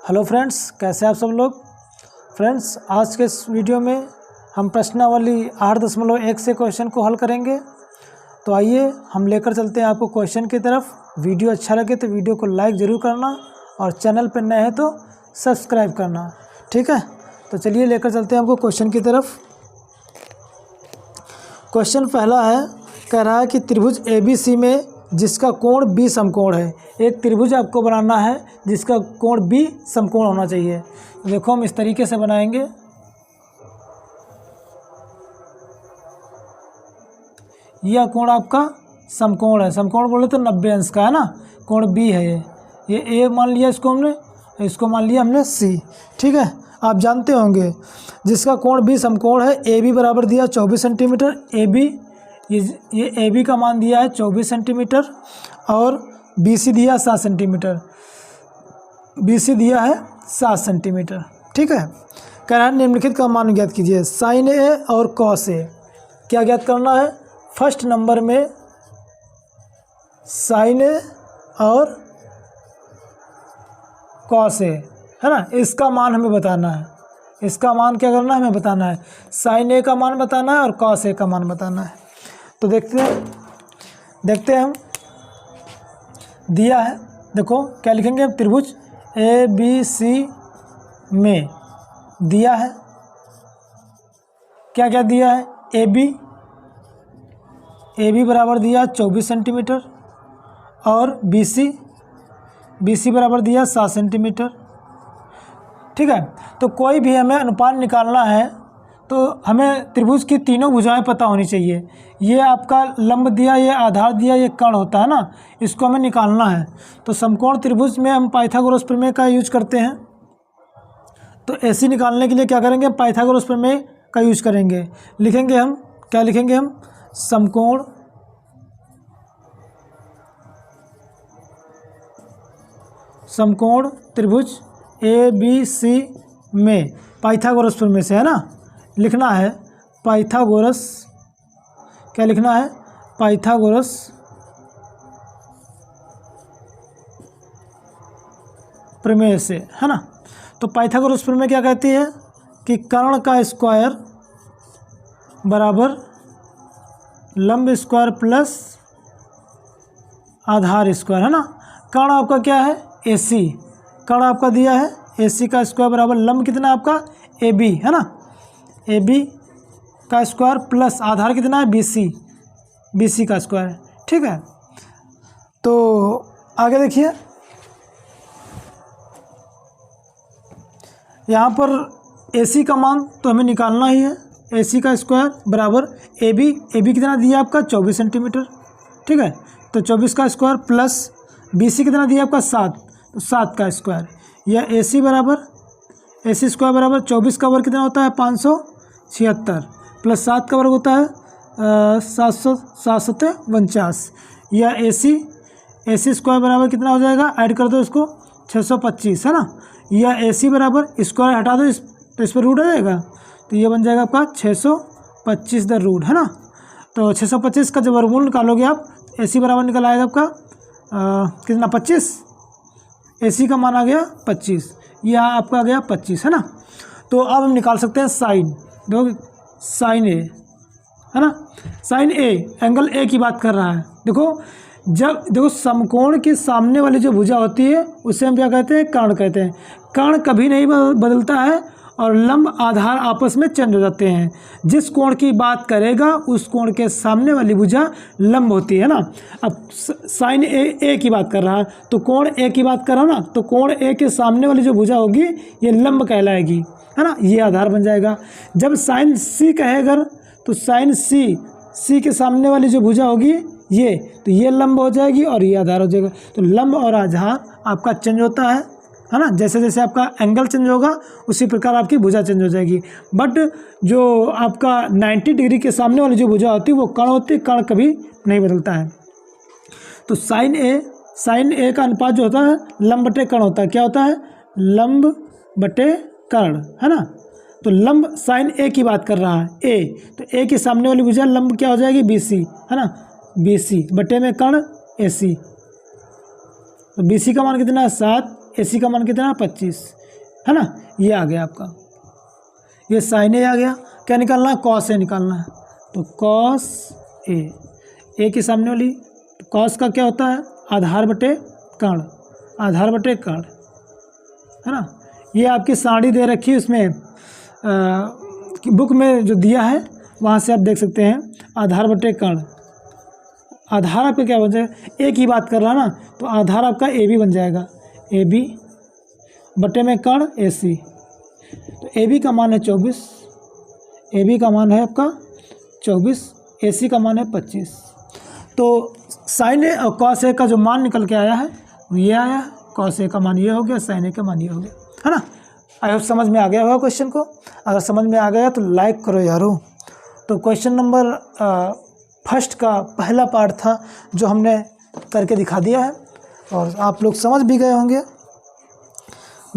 Hello friends, कैसे आप सब लोग। फ्रेंड्स, आज के इस वीडियो में हम प्रश्नावली 8.1 से क्वेश्चन को हल करेंगे। तो आइए हम लेकर चलते हैं आपको क्वेश्चन की तरफ। वीडियो अच्छा लगे तो वीडियो को लाइक ज़रूर करना और चैनल पर नए हैं तो सब्सक्राइब करना, ठीक है। तो चलिए लेकर चलते हैं आपको क्वेश्चन की तरफ। क्वेश्चन पहला है, कह रहा है कि त्रिभुज ABC में जिसका कोण B समकोण है। एक त्रिभुज आपको बनाना है जिसका कोण B समकोण होना चाहिए। देखो हम इस तरीके से बनाएंगे। यह कोण आपका समकोण है। समकोण बोले तो 90 अंश का है ना। कोण B है ये A मान लिया इसको हमने, इसको मान लिया हमने C, ठीक है। आप जानते होंगे जिसका कोण B समकोण है, AB बराबर दिया 24 सेंटीमीटर। ये AB का मान दिया है 24 सेंटीमीटर और BC दिया 7 सेंटीमीटर। BC दिया है 7 सेंटीमीटर, ठीक है। कह रहा है निम्नलिखित का मान ज्ञात कीजिए। साइन A और कॉस A क्या ज्ञात करना है। फर्स्ट नंबर में साइन A और कॉस A है ना, इसका मान हमें बताना है। इसका मान क्या करना है, हमें बताना है। साइन A का मान बताना है और कॉस A का मान बताना है। तो देखते हैं हम, दिया है, देखो क्या लिखेंगे। त्रिभुज ABC में दिया है, क्या क्या दिया है। AB बराबर दिया 24 सेंटीमीटर और BC बराबर दिया 7 सेंटीमीटर, ठीक है। तो कोई भी हमें अनुपात निकालना है तो हमें त्रिभुज की तीनों भुजाएं पता होनी चाहिए। ये आपका लंब दिया, ये आधार दिया, ये कर्ण होता है ना, इसको हमें निकालना है। तो समकोण त्रिभुज में हम पाइथागोरस प्रमेय का यूज करते हैं। तो AC निकालने के लिए क्या करेंगे, पाइथागोरस प्रमेय का यूज करेंगे। लिखेंगे हम, क्या लिखेंगे हम, समकोण त्रिभुज ABC में पाइथागोरस प्रमेय से, है ना, लिखना है पाइथागोरस, क्या लिखना है, पाइथागोरस प्रमेय से, है ना। तो पाइथागोरस प्रमेय क्या कहती है कि कर्ण का स्क्वायर बराबर लंब स्क्वायर प्लस आधार स्क्वायर, है ना। कर्ण आपका क्या है, AC। कर्ण आपका दिया है AC का स्क्वायर बराबर लंब कितना है आपका, AB, है ना। AB का स्क्वायर प्लस आधार कितना है, BC का स्क्वायर, ठीक है। तो आगे देखिए, यहाँ पर AC का मान तो हमें निकालना ही है। AC का स्क्वायर बराबर AB कितना दिया आपका 24 सेंटीमीटर, ठीक है। तो 24 का स्क्वायर प्लस BC कितना दिया आपका 7, तो 7 का स्क्वायर। यह AC स्क्वायर बराबर 24 का वर्ग कितना होता है 576 प्लस 7 का वर्ग होता है 749। यह AC स्क्वायर बराबर कितना हो जाएगा, ऐड कर दो इसको 625, है ना। यह AC बराबर स्क्वायर हटा दो, तो इस पर रूट आ जाएगा, तो ये बन जाएगा आपका 625 द रूट, है ना। तो 625 का जब वर्गमूल निकालोगे आप, AC बराबर निकल आएगा आपका कितना 25। AC का मान आ गया 25, यह आपका आ गया 25, है ना। तो अब हम निकाल सकते हैं साइन। देखो साइन A, है ना, साइन A एंगल A की बात कर रहा है। देखो समकोण के सामने वाली जो भुजा होती है उसे हम क्या कहते हैं, कर्ण कहते हैं। कर्ण कभी नहीं बदलता है और लंब आधार आपस में चेंज हो जाते हैं। जिस कोण की बात करेगा उस कोण के सामने वाली भुजा लंब होती है ना। अब साइन A की बात कर रहा है तो कोण A की बात कर रहा है ना, तो कोण A के सामने वाली जो भुजा होगी ये लंब कहलाएगी, है ना, ये आधार बन जाएगा। जब साइन C कहेगा तो साइन C के सामने वाली जो भुजा होगी ये, तो ये लंब हो जाएगी और ये आधार हो जाएगा। तो लंब और आधार आपका चेंज होता है ना। जैसे जैसे आपका एंगल चेंज होगा उसी प्रकार आपकी भुजा चेंज हो जाएगी। बट जो आपका 90 डिग्री के सामने वाली जो भुजा होती है वो कर्ण होती है, कर्ण कभी नहीं बदलता है। तो साइन A का अनुपात जो होता है लंब बटे कर्ण होता है। क्या होता है, लंब बटे कर्ण, है ना। तो लंब साइन A की बात कर रहा है, A, तो A के सामने वाली भुजा लंब क्या हो जाएगी, BC, है ना। BC बटे में कर्ण AC, तो BC का मान कितना है 7 AC का मान कितना है 25, है ना। ये आ गया आपका, ये साइन ए आ गया। क्या निकालना है, कॉस ए निकालना है। तो कॉस ए की सामने वाली, तो कॉस का क्या होता है, आधार बटे कर्ण, आधार बटे कर्ण, है ना। ये आपकी सारणी दे रखी है उसमें बुक में जो दिया है वहाँ से आप देख सकते हैं, आधार बटे कर्ण। आधार आपका क्या बन जाएगा, ए की बात कर रहा ना, तो आधार आपका ए बी बन जाएगा, ए बी बटे में कर्ण ए सी। तो ए बी का मान है 24, ए बी का मान है आपका 24, ए सी का मान है 25। तो साइन ए और कॉस ए का जो मान निकल के आया है ये आया है, कॉस ए का मान ये हो गया, साइन ए का मान ये हो गया, है ना। आई होप समझ में आ गया होगा क्वेश्चन को। अगर समझ में आ गया तो लाइक करो यारो। तो क्वेश्चन नंबर फर्स्ट का पहला पार्ट था जो हमने करके दिखा दिया है, और आप लोग समझ भी गए होंगे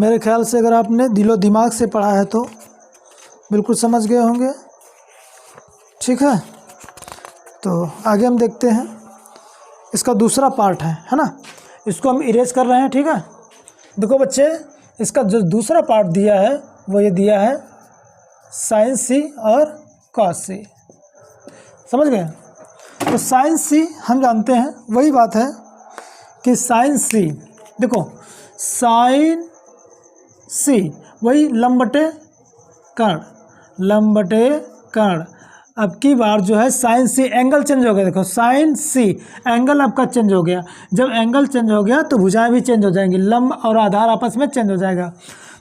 मेरे ख्याल से। अगर आपने दिलो दिमाग से पढ़ा है तो बिल्कुल समझ गए होंगे, ठीक है। तो आगे हम देखते हैं, इसका दूसरा पार्ट है ना, इसको हम इरेज कर रहे हैं, ठीक है। देखो बच्चे, इसका जो दूसरा पार्ट दिया है वो ये दिया है साइन सी और कॉस सी, समझ गए। तो साइन सी हम जानते हैं, वही बात है कि साइन सी, देखो साइन सी वही लंब बटे कर्ण, लंब बटे कर्ण। अब की बार जो है साइन सी, एंगल चेंज हो गया, देखो साइन सी एंगल आपका चेंज हो गया। जब एंगल चेंज हो गया तो भुजाएं भी चेंज हो जाएंगी, लंब और आधार आपस में चेंज हो जाएगा।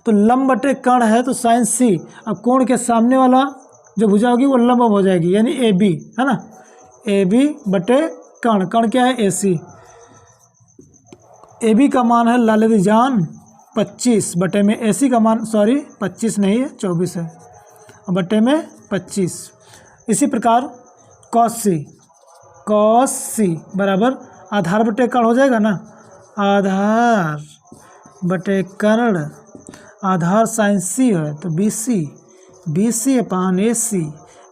तो लंब बटे कर्ण है तो साइन सी, अब कोण के सामने वाला जो भुजा होगी वो लंब हो जाएगी, यानी ए बी, है ना। ए बी बटे कर्ण, कर्ण क्या है ए सी। ए बी का मान है लाल जान 25 बटे में, ए सी का मान 25 नहीं है 24 है, बटे में 25। इसी प्रकार कॉस सी बराबर आधार बटे कर्ण हो जाएगा ना, आधार बटे कर्ण, आधार साइन सी है तो बी सी अपान ए सी,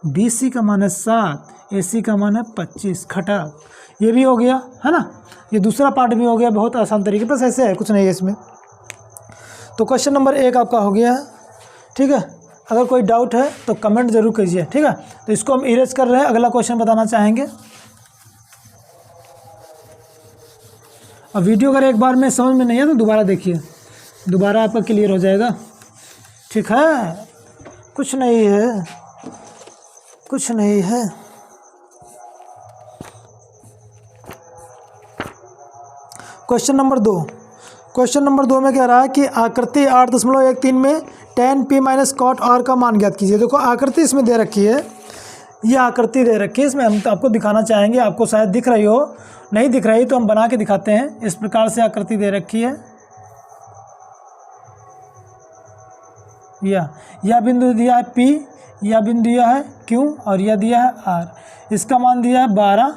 बी सी का मान है 7, ए सी का मान है 25, खटाक। ये भी हो गया, है ना। ये दूसरा पार्ट भी हो गया, बहुत आसान तरीके, बस ऐसे है, कुछ नहीं है इसमें। तो क्वेश्चन नंबर 1 आपका हो गया है, ठीक है। अगर कोई डाउट है तो कमेंट जरूर कीजिए, ठीक है। तो इसको हम इरेज कर रहे हैं, अगला क्वेश्चन बताना चाहेंगे। और वीडियो अगर एक बार में समझ में नहीं है तो दोबारा देखिए, दोबारा आपका क्लियर हो जाएगा, ठीक है। कुछ नहीं है, कुछ नहीं है। क्वेश्चन नंबर 2, क्वेश्चन नंबर 2 में कह रहा है कि आकृति 8.13 में tan p minus cot r का मान ज्ञात कीजिए। देखो आकृति इसमें दे रखी है, ये आकृति दे रखी है, इसमें हम तो आपको दिखाना चाहेंगे, आपको शायद दिख रही हो, नहीं दिख रही तो हम बना के दिखाते हैं। इस प्रकार से आकृति दे रखी है, यह बिंदु दिया है P, यह बिंदु दिया है Q और यह दिया है R। इसका मान दिया है 12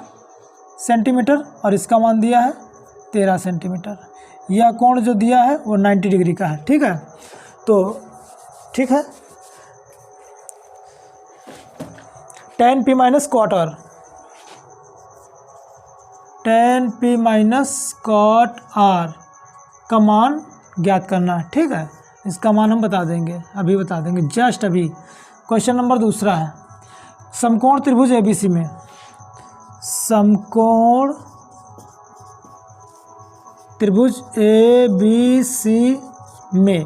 सेंटीमीटर और इसका मान दिया है 13 सेंटीमीटर। यह कोण जो दिया है वो 90 डिग्री का है, ठीक है। तो ठीक है, tan p minus cot r, tan p minus cot r का मान ज्ञात करना है, ठीक है। इसका मान हम बता देंगे, अभी बता देंगे, जस्ट अभी। क्वेश्चन नंबर दूसरा है, समकोण त्रिभुज ABC में, समकोण त्रिभुज ABC में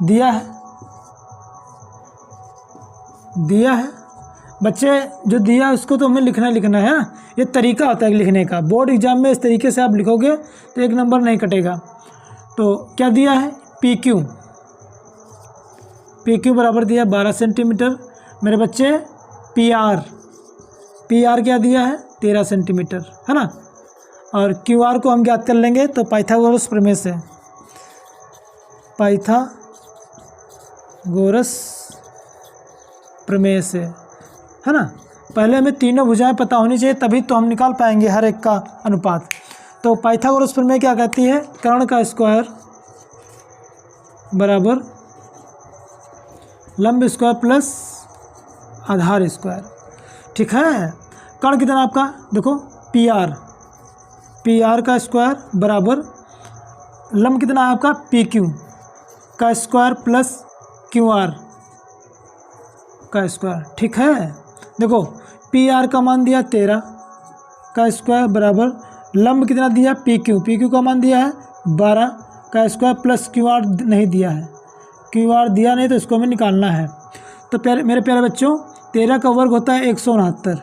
दिया है बच्चे, जो दिया है उसको तो हमें लिखना है ना। ये तरीका होता है लिखने का, बोर्ड एग्जाम में इस तरीके से आप लिखोगे तो एक नंबर नहीं कटेगा। तो क्या दिया है, PQ बराबर दिया 12 सेंटीमीटर मेरे बच्चे, PR क्या दिया है 13 सेंटीमीटर, है ना। और QR को हम ज्ञात कर लेंगे तो पाइथागोरस प्रमेय से, पाइथागोरस प्रमेय से, है ना। पहले हमें तीनों भुजाएं पता होनी चाहिए, तभी तो हम निकाल पाएंगे हर एक का अनुपात। तो पाइथागोरस प्रमेय क्या कहती है, कर्ण का स्क्वायर बराबर लंब स्क्वायर प्लस आधार स्क्वायर, ठीक है। कर्ण कितना आपका, देखो PR का स्क्वायर बराबर लंब कितना है आपका पी क्यू का स्क्वायर प्लस क्यू आर का स्क्वायर। ठीक है, देखो पी आर का मान दिया 13 का स्क्वायर बराबर लंब कितना दिया पी क्यू का मान दिया है 12 का स्क्वायर प्लस क्यू आर नहीं दिया है, क्यू आर दिया नहीं तो इसको हमें निकालना है। तो मेरे प्यारे बच्चों 13 का वर्ग होता है 169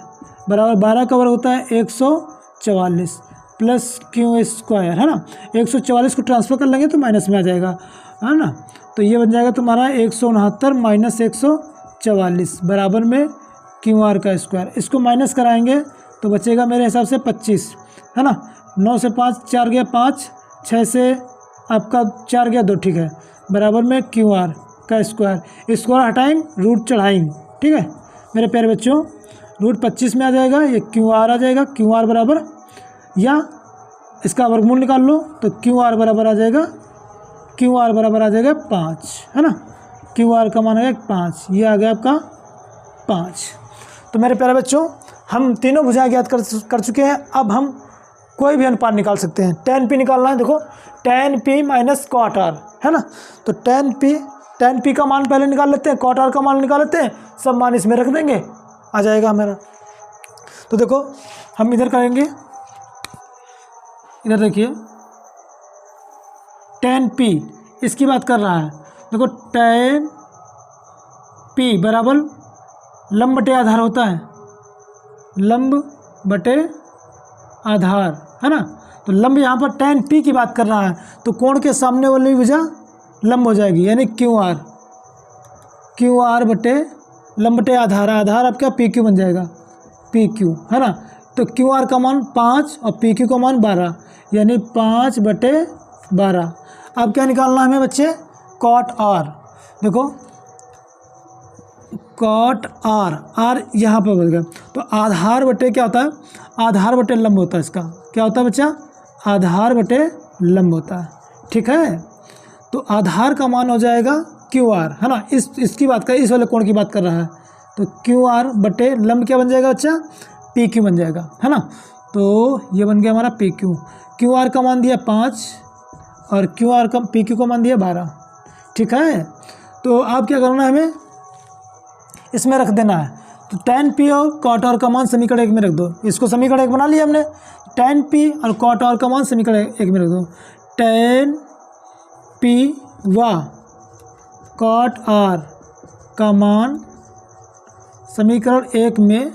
बराबर 12 का वर्ग होता है 144 प्लस क्यू स्क्वायर, है ना। 144 को ट्रांसफ़र कर लेंगे तो माइनस में आ जाएगा, है ना। तो ये बन जाएगा तुम्हारा 169 माइनस 144 बराबर में क्यू आर का स्क्वायर। इसको माइनस कराएंगे तो बचेगा मेरे हिसाब से 25, है ना। 9 से 5 4 गया 5, 6 से आपका 4 गया 2, ठीक है, बराबर में क्यू आर का स्क्वायर। स्क्वायर हटाएंगे रूट चढ़ाएंगे, ठीक है मेरे प्यारे बच्चों। रूट 25 में आ जाएगा, ये क्यू आर आ जाएगा, क्यू आर बराबर या इसका वर्गमूल निकाल लो तो क्यू आर बराबर आ जाएगा, क्यू आर बराबर आ जाएगा 5, है ना। क्यू आर का मान है 5, ये आ गया आपका 5। तो मेरे प्यारे बच्चों हम तीनों भुजाएं ज्ञात कर चुके हैं। अब हम कोई भी अनुपात निकाल सकते हैं। tan p निकालना है, देखो tan p minus cot r, है ना। तो tan p का मान पहले निकाल लेते हैं, cot r का मान निकाल लेते हैं, सब मान इसमें रख देंगे, आ जाएगा हमारा। तो देखो हम इधर करेंगे, इधर देखिए tan p इसकी बात कर रहा है। देखो tan p बराबर लंब बटे आधार होता है, लंब बटे आधार, है ना। तो लंब यहाँ पर tan p की बात कर रहा है तो कोण के सामने वाली भुजा लंब हो जाएगी, यानी क्यू आर बटे लंब बटे आधार, आधार आपका पी क्यू बन जाएगा, पी क्यू, है ना। तो क्यू आर का मान 5 और पी क्यू का मान 12, यानी 5 बटे 12। अब क्या निकालना है हमें बच्चे, कॉट आर। देखो कॉट आर, आर यहाँ पर बन गया तो आधार बटे क्या होता है, आधार बटे लंब होता है। इसका क्या होता है बच्चा, आधार बटे लंब होता है, ठीक है। तो आधार का मान हो जाएगा क्यू आर, है ना। इसकी बात कर, इस वाले कोण की बात कर रहा है तो क्यू आर बटे लंब क्या बन जाएगा बच्चा, पी क्यू बन जाएगा, है ना। तो ये बन गया हमारा पी क्यू। क्यू आर का मान दिया 5 और क्यू आर का पी क्यू का मान दिया 12, ठीक है। तो आप क्या करना है, हमें इसमें रख देना है। तो tan p और cot r का मान समीकरण 1 में रख दो। इसको समीकरण 1 बना लिया हमने। tan p और cot r का मान समीकरण 1 में रख दो। tan p व cot r का मान समीकरण 1 में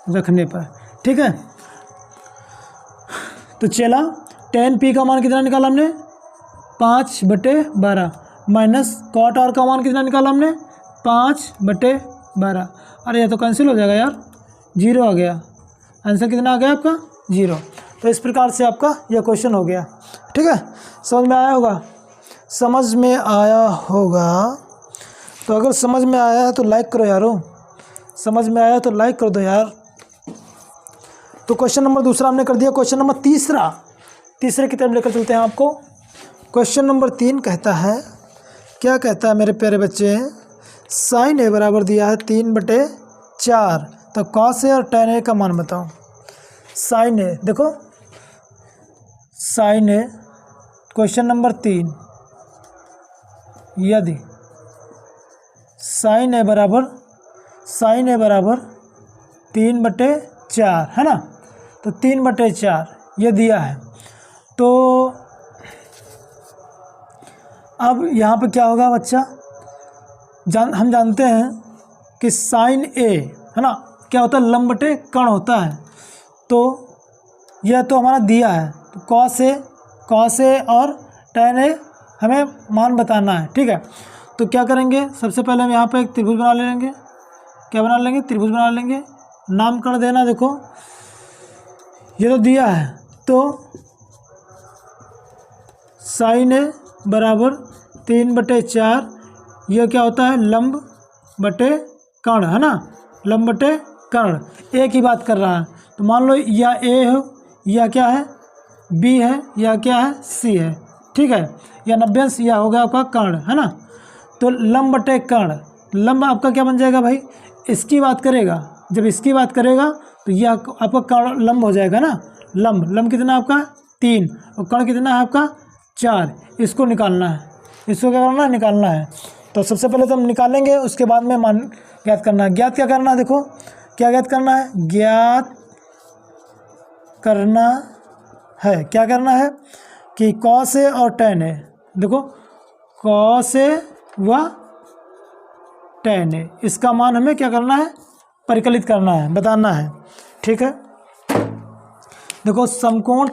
रखने पर, ठीक है। तो चला tan p का मान कितना निकाला हमने, 5 बटे 12 माइनस cot r का मान कितना निकाला हमने, 5 बटे 12। अरे ये तो कैंसिल हो जाएगा यार, 0 आ गया, आंसर कितना आ गया आपका 0। तो इस प्रकार से आपका यह क्वेश्चन हो गया, ठीक है। समझ में आया होगा, समझ में आया होगा। तो अगर समझ में आया है तो लाइक करो यारो, समझ में आया तो लाइक कर दो यार। तो क्वेश्चन नंबर दूसरा हमने कर दिया। क्वेश्चन नंबर तीसरे की तरफ लेकर चलते हैं आपको। क्वेश्चन नंबर 3 कहता है, क्या कहता है मेरे प्यारे बच्चे, साइन ए बराबर दिया है 3/4, तो कॉस ए और tan ए का मान बताओ। साइन ए, देखो साइन ए क्वेश्चन नंबर 3, यदि साइन ए बराबर 3/4, है ना। तो 3/4 ये दिया है। तो अब यहाँ पे क्या होगा बच्चा, हम जानते हैं कि साइन ए, है ना, क्या होता है, लंब बटे कर्ण होता है। तो यह तो हमारा दिया है, तो कॉस ए और tan ए हमें मान बताना है, ठीक है। तो क्या करेंगे, सबसे पहले हम यहाँ पे एक त्रिभुज बना लेंगे। क्या बना लेंगे, त्रिभुज बना लेंगे। नामकरण देना, देखो ये तो दिया है, तो साइन ए बराबर 3/4, यह क्या होता है, लंब बटे कर्ण, है ना, लंब बटे कर्ण। ए की बात कर रहा है, तो मान लो या ए हो, या क्या है बी है, या क्या है सी है, ठीक है, या 90 या हो गया आपका कर्ण, है ना। तो लंब बटे कर्ण, लंब आपका क्या बन जाएगा भाई, इसकी बात करेगा, जब इसकी बात करेगा तो यह आपका कर्ण लंब हो जाएगा ना। लंब कितना आपका 3 और कर्ण कितना है आपका 4, इसको निकालना है। इसको क्या करना है, निकालना है। तो सबसे पहले तो हम निकालेंगे, उसके बाद में मान ज्ञात करना है। ज्ञात क्या करना है, देखो क्या ज्ञात करना है, ज्ञात करना है, क्या करना है कि कॉस ए और tan ए, देखो कॉस ए व tan ए, इसका मान हमें क्या करना है, परिकलित करना है, बताना है। ठीक है, देखो समकोण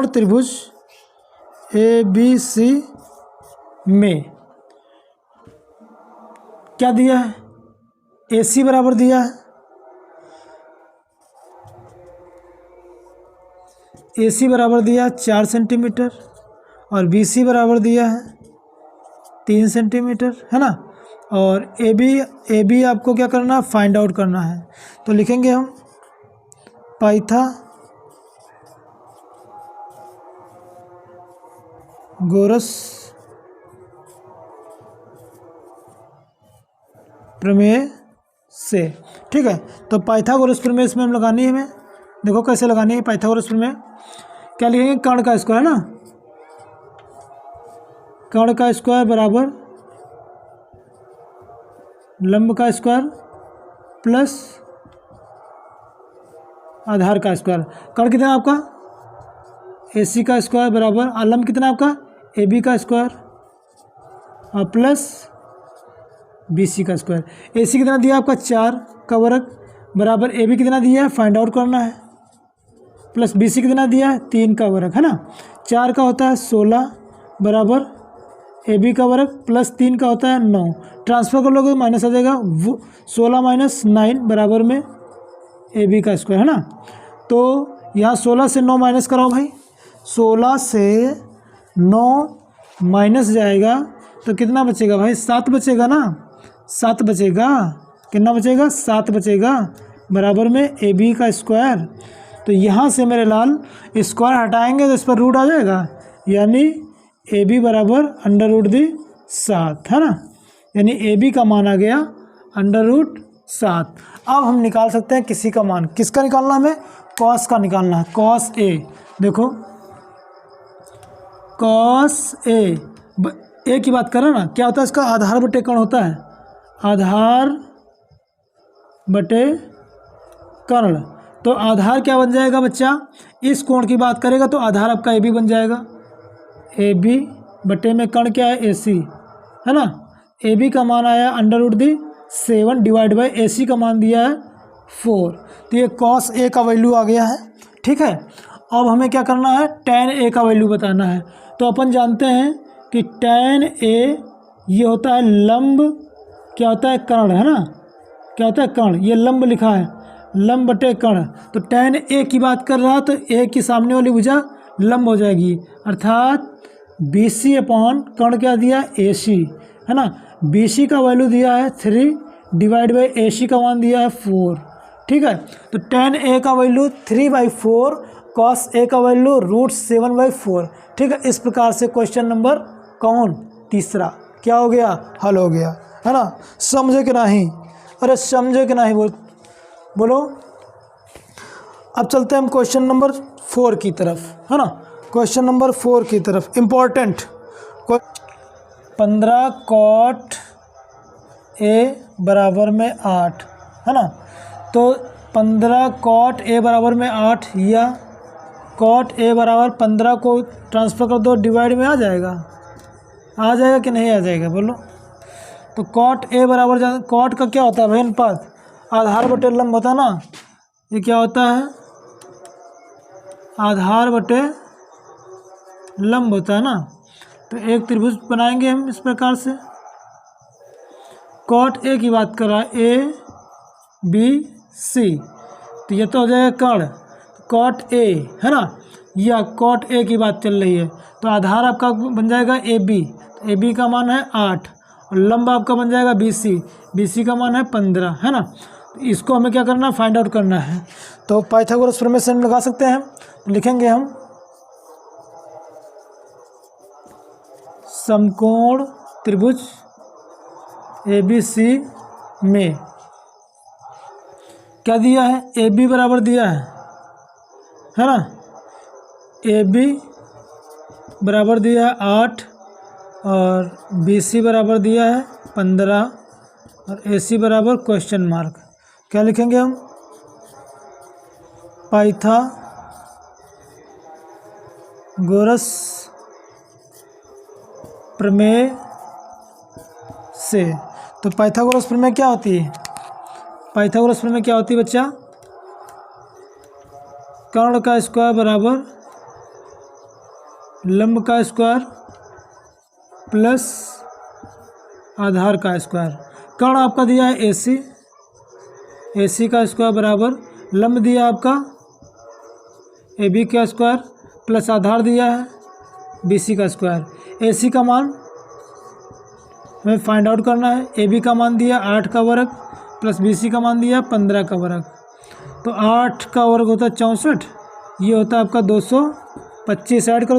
त्रिभुज ABC में क्या दिया है, AC बराबर दिया है, AC बराबर दिया 4 सेंटीमीटर और BC बराबर दिया है 3 सेंटीमीटर, है ना। और AB आपको क्या करना है, फाइंड आउट करना है। तो लिखेंगे हम पाइथागोरस प्रमेय से। ठीक है, तो पाइथागोरस प्रमेय इसमें हम लगानी है हमें, देखो कैसे लगानी है पाइथागोरस प्रमेय। क्या लिखेंगे, कर्ण का स्क्वायर, है ना, कर्ण का स्क्वायर बराबर लंब का स्क्वायर प्लस आधार का स्क्वायर। कर्ण कितना है आपका AC का स्क्वायर बराबर लंब कितना है आपका AB का स्क्वायर और प्लस BC का स्क्वायर। AC कितना दिया आपका 4 का वर्ग बराबर AB कितना दिया है, फाइंड आउट करना है, प्लस BC कितना दिया है 3 का वर्ग, है ना। 4 का होता है 16 बराबर AB का वर्ग प्लस 3 का होता है 9, ट्रांसफर कर लोगे तो माइनस आ जाएगा, 16 माइनस 9 बराबर में AB का स्क्वायर, है ना। तो यहाँ 16 से 9 माइनस कराओ भाई, 16 से 9 माइनस जाएगा तो कितना बचेगा भाई, 7 बचेगा ना, 7 बचेगा, कितना बचेगा 7 बचेगा बराबर में AB का स्क्वायर। तो यहाँ से मेरे लाल स्क्वायर हटाएंगे तो इस पर रूट आ जाएगा, यानी AB बराबर √7, है ना, यानी AB का मान आ गया √7। अब हम निकाल सकते हैं किसी का मान, किसका निकालना हमें, कॉस का निकालना है, कॉस A। देखो कॉस A की बात करें ना, क्या होता है इसका, आधार बटे कर्ण होता है, आधार बटे कर्ण। तो आधार क्या बन जाएगा बच्चा, इस कोण की बात करेगा तो आधार आपका AB बन जाएगा, AB बटे में कर्ण क्या है AC, है ना। AB का मान आया √7 डिवाइड बाई AC का मान दिया है 4, तो ये कॉस A का वैल्यू आ गया है। ठीक है, अब हमें क्या करना है, tan A का वैल्यू बताना है। तो अपन जानते हैं कि tan A ये होता है लंब, क्या होता है कर्ण, है ना, क्या होता है कर्ण, ये लंब लिखा है, लंब बटे कर्ण। तो tan A की बात कर रहा है तो A की सामने वाली भुजा लंब हो जाएगी, अर्थात BC अपॉन कर्ण क्या दिया AC, है ना। BC का वैल्यू दिया है 3 डिवाइड बाई AC का मान दिया है 4। ठीक है, तो tan A का वैल्यू 3/4, cos A का वैल्यू √7/4। ठीक है, इस प्रकार से क्वेश्चन नंबर कौन, तीसरा क्या हो गया, हल हो गया, है ना। समझे कि नहीं, अरे समझे कि नहीं, बोलो। अब चलते हैं हम क्वेश्चन नंबर 4 की तरफ, है ना, क्वेश्चन नंबर 4 की तरफ, इम्पोर्टेंट। 15 cot A बराबर में 8, है ना। तो 15 cot A बराबर में 8 या cot A बराबर 15 को ट्रांसफर कर दो, डिवाइड में आ जाएगा कि नहीं आ जाएगा, बोलो। तो cot A बराबर, cot का क्या होता है भाई अनुपात, आधार बटे लंब होता है ना, ये क्या होता है, आधार बटे लंब होता है ना। तो एक त्रिभुज बनाएंगे हम इस प्रकार से, cot A की बात कर रहा है ABC, तो ये तो हो जाएगा कर्ण, cot A, है ना, या cot A की बात चल रही है, तो आधार आपका बन जाएगा AB, तो AB का मान है 8 और लंब आपका बन जाएगा BC का मान है 15, है ना। तो इसको हमें क्या करना है, फाइंड आउट करना है। तो पाइथागोरस प्रमेय से लगा सकते हैं, लिखेंगे हम समकोण त्रिभुज ABC में क्या दिया है, ए बी बराबर दिया है ना, ए बी बराबर दिया है 8 और बी सी बराबर दिया है 15 और ए सी बराबर क्वेश्चन मार्क। क्या लिखेंगे हम, पाइथागोरस प्रमेय से। तो पाइथागोरस प्रमेय क्या होती है, पाइथागोरस प्रमेय क्या होती है बच्चा, कर्ण का स्क्वायर बराबर लंब का स्क्वायर प्लस आधार का स्क्वायर। कर्ण आपका दिया है AC, AC का स्क्वायर बराबर लंब दिया आपका AB का स्क्वायर प्लस आधार दिया है BC का स्क्वायर। AC का मान हमें फाइंड आउट करना है। AB का मान दिया 8 का वर्ग प्लस BC का मान दिया 15 का वर्ग। तो 8 का वर्ग होता है 64, ये होता है आपका 225। ऐड करो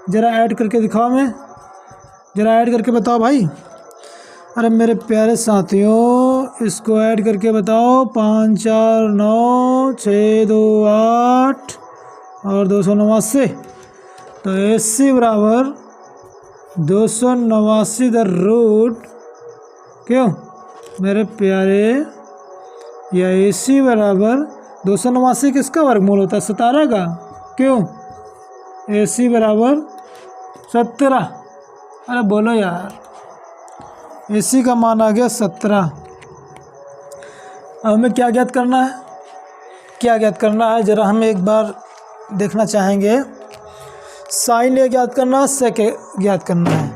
जरा ऐड करके दिखाओ, मैं ज़रा ऐड करके बताओ भाई। अरे मेरे प्यारे साथियों, इसको ऐड करके बताओ। 5 4 9 6 2 8 और 289। तो AC बराबर 289 द रूट, क्यों मेरे प्यारे, या AC बराबर 289 किसका वर्गमूल होता है, 17 का। क्यों, AC बराबर 17। अरे बोलो यार, AC का मान आ गया 17। अब हमें क्या ज्ञात करना है, क्या ज्ञात करना है, ज़रा हम एक बार देखना चाहेंगे। साइन ए ज्ञात करना है, सेक ए ज्ञात करना है।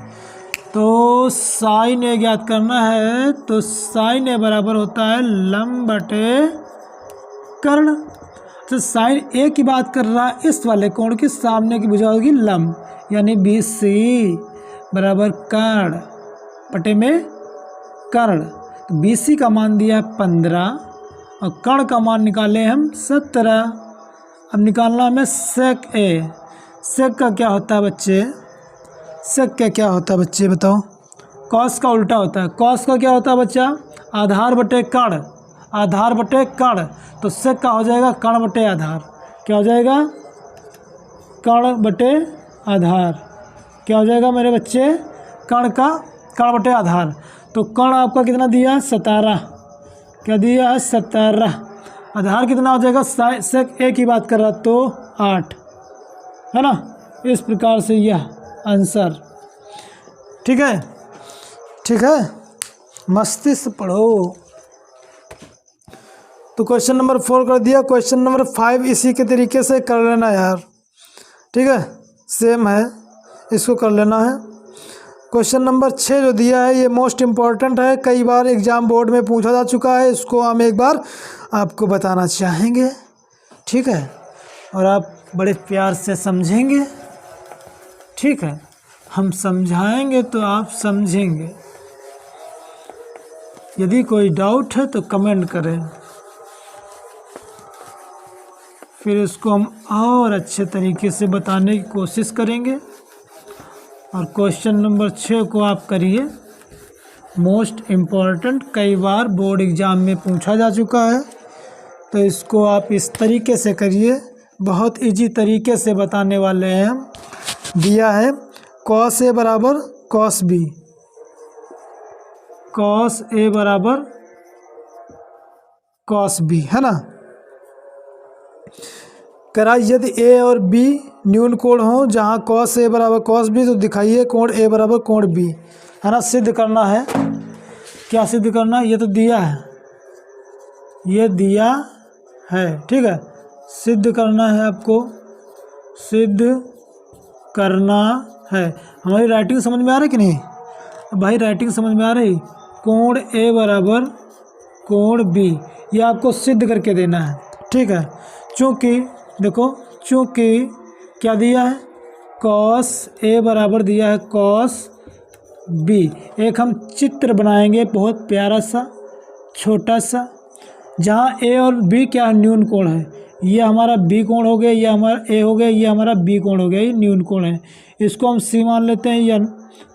तो साइन ए ज्ञात करना है, तो साइन ए बराबर होता है लंब बटे कर्ण। तो साइन ए की बात कर रहा है, इस वाले कोण के सामने की भुजा होगी लंब, यानी BC बराबर कर्ण बटे में कर्ण। तो BC का मान दिया 15 और कर्ण का मान निकाले हम 17। अब निकालना हमें सेक ए। सेक का क्या होता है बच्चे, सेक का क्या होता है बच्चे बताओ। कॉस का उल्टा होता है। कॉस का क्या होता है बच्चा, आधार बटे कर्ण, आधार बटे कर्ण। तो सेक का हो जाएगा कर्ण बटे आधार। क्या हो जाएगा, कर्ण बटे आधार। क्या हो जाएगा मेरे बच्चे, कर्ण का कर्ण बटे आधार। तो कर्ण आपका कितना दिया, 17। क्या दिया है, 17। आधार कितना हो जाएगा, सेक ए की बात कर रहा तो 8 है ना। इस प्रकार से यह आंसर, ठीक है, ठीक है, मस्ती से पढ़ो। तो क्वेश्चन नंबर 4 कर दिया। क्वेश्चन नंबर 5 इसी के तरीके से कर लेना यार, ठीक है, सेम है, इसको कर लेना है। क्वेश्चन नंबर 6 जो दिया है ये मोस्ट इम्पॉर्टेंट है, कई बार एग्ज़ाम बोर्ड में पूछा जा चुका है, इसको हम एक बार आपको बताना चाहेंगे, ठीक है, और आप बड़े प्यार से समझेंगे, ठीक है, हम समझाएंगे तो आप समझेंगे। यदि कोई डाउट है तो कमेंट करें, फिर इसको हम और अच्छे तरीके से बताने की कोशिश करेंगे। और क्वेश्चन नंबर 6 को आप करिए, मोस्ट इम्पॉर्टेंट, कई बार बोर्ड एग्ज़ाम में पूछा जा चुका है, तो इसको आप इस तरीके से करिए, बहुत इजी तरीके से बताने वाले हैं हम। दिया है कॉस ए बराबर कॉस बी, कॉस ए बराबर कॉस बी, है ना। करा यदि ए और बी न्यून कोण हो, जहाँ कॉस ए बराबर कॉस बी, तो दिखाइए कोण ए बराबर कोण बी, है ना। सिद्ध करना है, क्या सिद्ध करना है, ये तो दिया है, ये दिया है, ठीक है, सिद्ध करना है आपको, सिद्ध करना है। हमारी राइटिंग समझ में आ रही कि नहीं भाई, राइटिंग समझ में आ रही। कोण ए बराबर कोण बी, ये आपको सिद्ध करके देना है, ठीक है। चूँकि देखो, चूँकि क्या दिया है, कॉस ए बराबर दिया है कॉस बी। एक हम चित्र बनाएंगे बहुत प्यारा सा, छोटा सा, जहाँ ए और बी क्या न्यून कोण है। ये हमारा बी कोण हो गया, ये हमारा ए हो गया, ये हमारा बी कोण हो गया, ये न्यून कोण है। इसको हम सी मान लेते हैं, या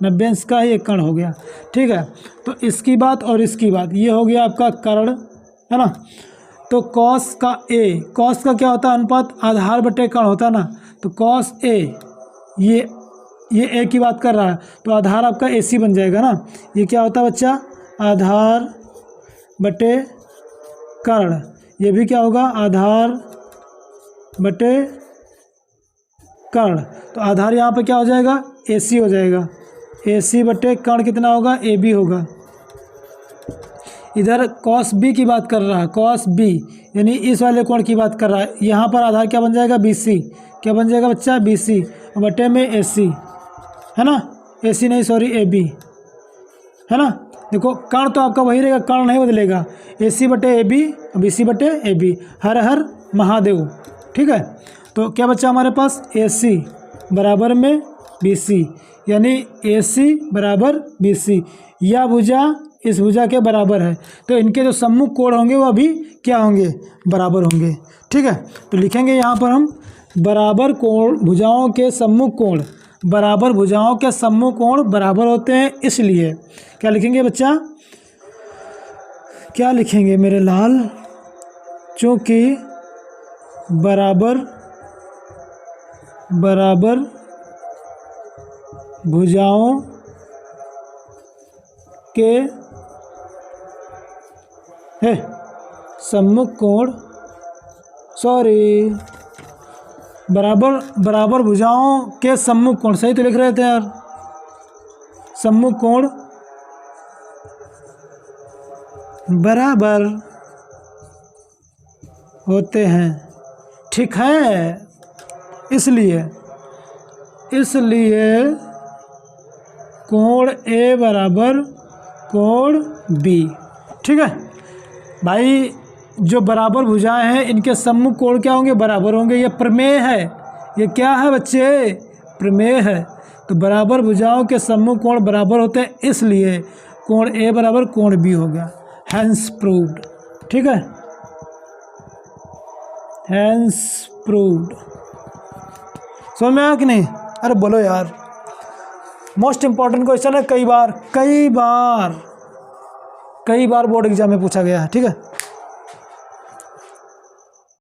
90 अंश का ये कर्ण हो गया, ठीक है। तो इसकी बात और इसकी बात, ये हो गया आपका कर्ण, है ना। तो कॉस का ए, कॉस का क्या होता है अनुपात, आधार बटे कर्ण होता है ना, तो कॉस ए, ये ए की बात कर रहा है, तो आधार आपका ए सी बन जाएगा ना। ये क्या होता है बच्चा, आधार बटे कर्ण, ये भी क्या होगा, आधार बटे कर्ण। तो आधार यहाँ पे क्या हो जाएगा, ए सी हो जाएगा, ए सी बटे कर्ण कितना होगा, ए बी होगा। इधर कॉस बी की बात कर रहा है, कॉस बी यानी इस वाले कोण की बात कर रहा है। यहाँ पर आधार क्या बन जाएगा, बी सी, क्या बन जाएगा बच्चा, बी सी बटे में ए सी, है ना, ए सी नहीं सॉरी ए बी, है ना। देखो कर्ण तो आपका वही रहेगा, कर्ण नहीं बदलेगा, ए सी बटे ए बी, बी सी बटे ए बी, हर हर महादेव। ठीक है, तो क्या बच्चा हमारे पास, ए सी बराबर में बी सी, यानी ए सी बराबर बी सी, यह भुजा इस भुजा के बराबर है, तो इनके जो सम्मुख कोण होंगे वो अभी क्या होंगे, बराबर होंगे। ठीक है, तो लिखेंगे यहाँ पर हम बराबर कोण, भुजाओं के सम्मुख कोण, बराबर भुजाओं के सम्मुख कोण बराबर होते हैं, इसलिए क्या लिखेंगे बच्चा, क्या लिखेंगे मेरे लाल, चूँकि बराबर भुजाओं के सम्मुख कोण, बराबर भुजाओं के सम्मुख कोण, सही तो लिख रहे थे यार, सम्मुख कोण बराबर होते हैं। ठीक है, इसलिए कोण ए बराबर कोण बी। ठीक है भाई, जो बराबर भुजाएं हैं इनके सम्मुख कोण क्या होंगे, बराबर होंगे। ये प्रमेय है, ये क्या है बच्चे, प्रमेय है। तो बराबर भुजाओं के सम्मुख कोण बराबर होते हैं, इसलिए कोण ए बराबर कोण बी हो गया, हैंस प्रूव्ड। ठीक है, हैंस प्रूव्ड। समझ में आया कि नहीं, अरे बोलो यार, मोस्ट इंपॉर्टेंट क्वेश्चन है, कई बार बोर्ड एग्जाम में पूछा गया है। ठीक है।